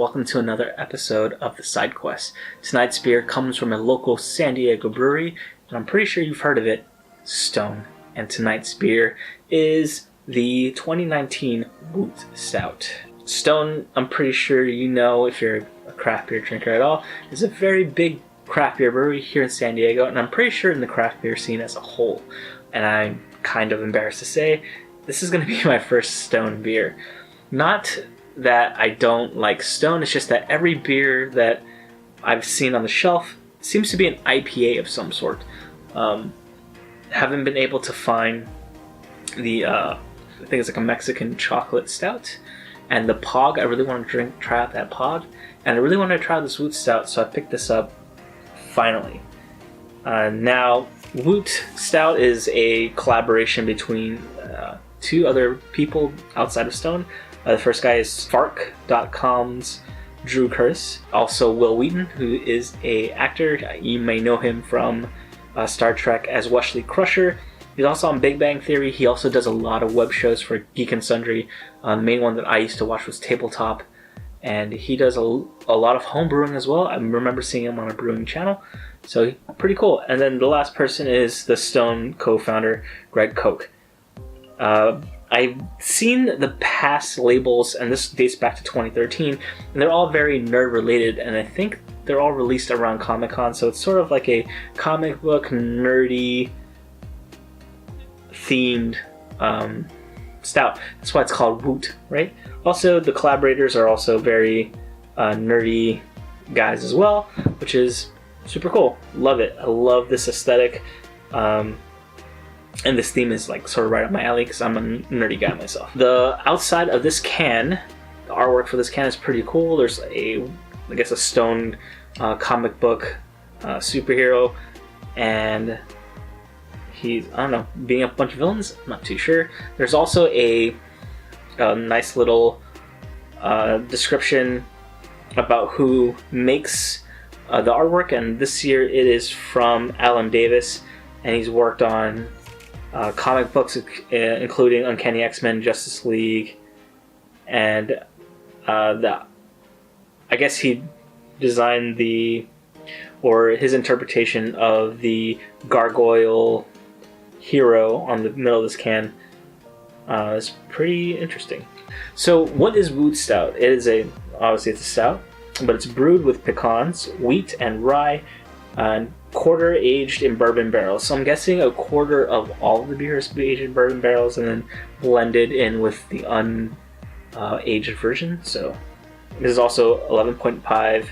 welcome to another episode of The Side Quest. Tonight's beer comes from a local San Diego brewery, and I'm pretty sure you've heard of it, Stone. And tonight's beer is the 2019 Woot Stout. Stone, I'm pretty sure you know if you're a craft beer drinker at all, is a very big craft beer brewery here in San Diego, and I'm pretty sure in the craft beer scene as a whole. And I'm kind of embarrassed to say, this is going to be my first Stone beer. Not that I don't like Stone, it's just that every beer that I've seen on the shelf seems to be an IPA of some sort. Haven't been able to find the, I think it's like a Mexican chocolate stout. And the Pog, I really want to try out that Pog. And I really want to try this Woot Stout, so I picked this up finally. Now, Woot Stout is a collaboration between two other people outside of Stone. The first guy is Fark.com's Drew Curtis. Also Will Wheaton, who is an actor. You may know him from Star Trek as Wesley Crusher. He's also on Big Bang Theory. He also does a lot of web shows for Geek and Sundry. The main one that I used to watch was Tabletop. And he does a lot of home brewing as well. I remember seeing him on a brewing channel. So pretty cool. And then the last person is the Stone co-founder, Greg Koch. I've seen the past labels, and this dates back to 2013, and they're all very nerd-related, and I think they're all released around Comic-Con, so it's sort of like a comic book, nerdy, themed stout. That's why it's called Woot, right? Also, the collaborators are also very nerdy guys as well, which is super cool. Love it. I love this aesthetic. And this theme is like sort of right up my alley because I'm a nerdy guy myself. The outside of this can, the artwork for this can is pretty cool. There's I guess a Stone comic book superhero, and he's, I don't know, being a bunch of villains. I'm not too sure. There's also a nice little description about who makes the artwork, and this year it is from Alan Davis, and he's worked on comic books including Uncanny X-Men, Justice League, and I guess he designed his interpretation of the gargoyle hero on the middle of this can is pretty interesting. So what is Woot Stout? Obviously it's a stout, but it's brewed with pecans, wheat, and rye, and quarter aged in bourbon barrels. So I'm guessing a quarter of all of the beer is aged in bourbon barrels and then blended in with the unaged version. So this is also 11.5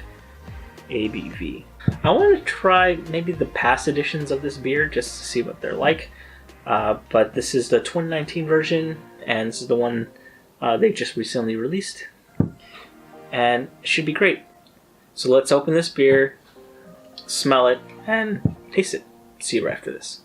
ABV. I want to try maybe the past editions of this beer just to see what they're like. But this is the 2019 version, and this is the one they just recently released. And it should be great. So let's open this beer, smell it, and taste it. See you right after this.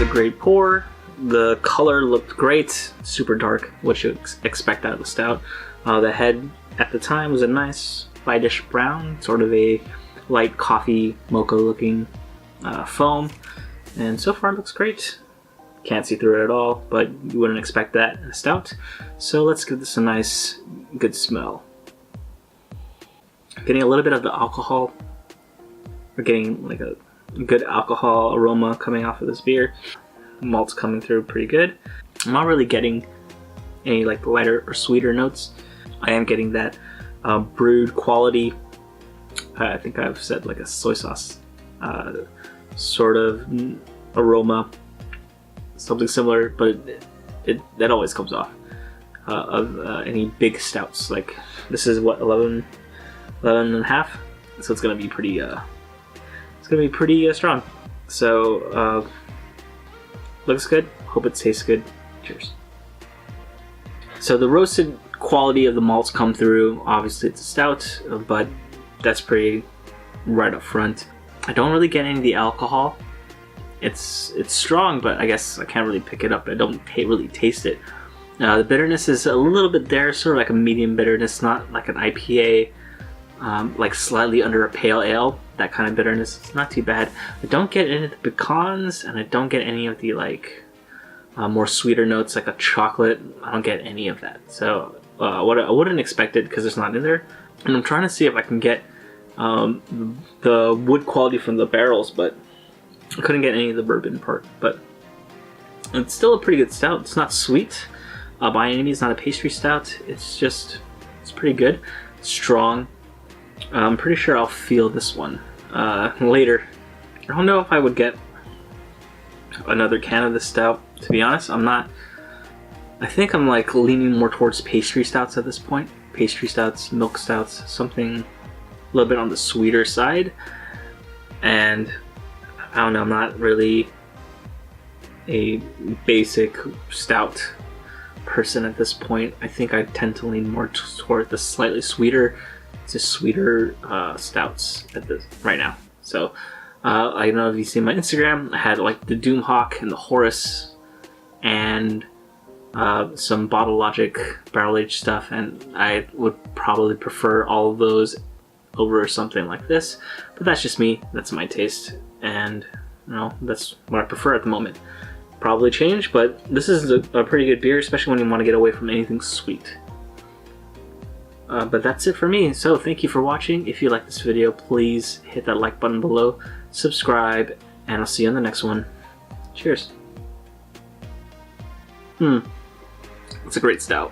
Great pour. The color looked great, super dark, what you expect out of a stout. The head at the time was a nice whitish brown, sort of a light coffee mocha looking foam, and so far it looks great. Can't see through it at all, but you wouldn't expect that in a stout. So let's give this a nice, good smell. Getting a little bit of the alcohol. We're getting like a good alcohol aroma coming off of this beer. Malt's coming through pretty good. I'm not really getting any like lighter or sweeter notes. I am getting that brewed quality. I think I've said like a soy sauce sort of aroma, something similar, but that always comes off of any big stouts. Like this is what 11 and a half, so it's gonna be pretty it's gonna be pretty strong. So looks good. Hope it tastes good. Cheers. So the roasted quality of the malts come through. Obviously it's a stout, but that's pretty right up front. I don't really get any of the alcohol. It's strong, but I guess I can't really pick it up. I don't really taste it. The bitterness is a little bit there, sort of like a medium bitterness, not like an IPA, like slightly under a pale ale. That kind of bitterness. It's not too bad. I don't get any of the pecans, and I don't get any of the like more sweeter notes like a chocolate. I don't get any of that. So what I wouldn't expect it because it's not in there. And I'm trying to see if I can get the wood quality from the barrels, but I couldn't get any of the bourbon part. But it's still a pretty good stout. It's not sweet by any means, not a pastry stout. It's pretty good, strong. I'm pretty sure I'll feel this one later. I don't know if I would get another can of this stout, to be honest. I think I'm like leaning more towards pastry stouts at this point. Pastry stouts, milk stouts, something a little bit on the sweeter side. And I don't know, I'm not really a basic stout person at this point. I think I tend to lean more toward the slightly sweeter stouts at this right now. So I don't know if you've seen my Instagram. I had like the Doomhawk and the Horus and some Bottle Logic barrel aged stuff, and I would probably prefer all of those over something like this. But that's just me. That's my taste, and you know, that's what I prefer at the moment. Probably change, but this is a pretty good beer, especially when you want to get away from anything sweet. But that's it for me. So thank you for watching. If you like this video, please hit that like button below, subscribe, and I'll see you on the next one. Cheers. It's a great stout.